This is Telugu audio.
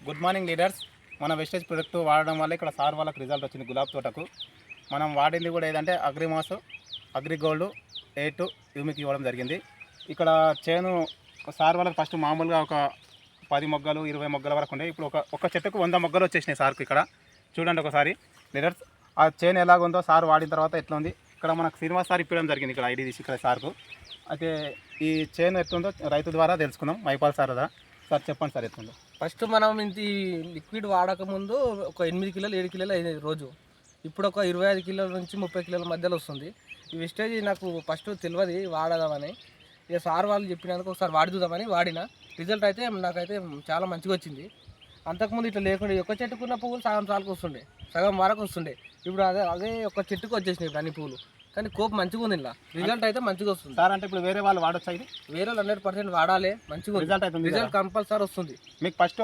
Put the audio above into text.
Good morning leaders. మన వెస్టేజ్ ప్రొడక్ట్ వాడడం వల్ల ఇక్కడ సార్ వాళ్ళకి రిజల్ట్ వచ్చింది. గులాబ్ తోటకు మనం వాడింది కూడా ఏదంటే అగ్రిమాస్, అగ్రిగోల్డ్, A2 యూమిక్ ఇవ్వడం జరిగింది. ఇక్కడ చేను సార్ వాళ్ళకి ఫస్ట్ మామూలుగా ఒక 10 మొగ్గలు 20 మొగ్గల వరకు ఉండే. ఇప్పుడు ఒక చెట్టుకు 100 మొగ్గలు వచ్చేసినాయి సార్కు. ఇక్కడ చూడండి ఒకసారి లీడర్స్, ఆ చేను ఎలాగుందో సార్ వాడిన తర్వాత ఎట్లా ఉంది. ఇక్కడ మనకు శ్రీనివాస్ సార్ ఇప్పడం జరిగింది ఇక్కడ ఐడి తీసి ఇక్కడ సార్కు. అయితే ఈ చేను ఎట్లుందో రైతు ద్వారా తెలుసుకుందాం. మైపాల్ సార్ కదా సార్, చెప్పండి సార్ ఎట్లుందో. ఫస్ట్ మనం ఇంత లిక్విడ్ వాడకముందు ఒక 8 కిలోలు 7 కిలోలు అయ్యేది రోజు. ఇప్పుడు ఒక 25 కిలోల నుంచి 30 కిలోల మధ్యలో వస్తుంది. ఈ వెస్టేజ్ నాకు ఫస్ట్ తెలియదు వాడదామని, ఇక సార్ వాళ్ళు చెప్పినందుకు ఒకసారి వాడి చూద్దామని వాడిన. రిజల్ట్ అయితే నాకైతే చాలా మంచిగా వచ్చింది. అంతకుముందు ఇట్లా లేకుండా ఒక చెట్టుకున్న పువ్వులు సగం సార్కు వస్తుండే, సగం వరకు వస్తుండే. ఇప్పుడు అదే ఒక చెట్టుకు వచ్చేసినాయి ఇప్పుడు అన్ని పువ్వులు. కానీ కోప్ మంచిగా ఉంది, ఇలా రిజల్ట్ అయితే మంచిగా వస్తుంది సార్ అంటే ఇప్పుడు వేరే వాళ్ళు వాడొచ్చా? ఇది వేరే 100% వాడాలి, మంచిగా రిజల్ట్ అయితే రిజల్ట్ కంపల్సరీ వస్తుంది. మీకు ఫస్ట్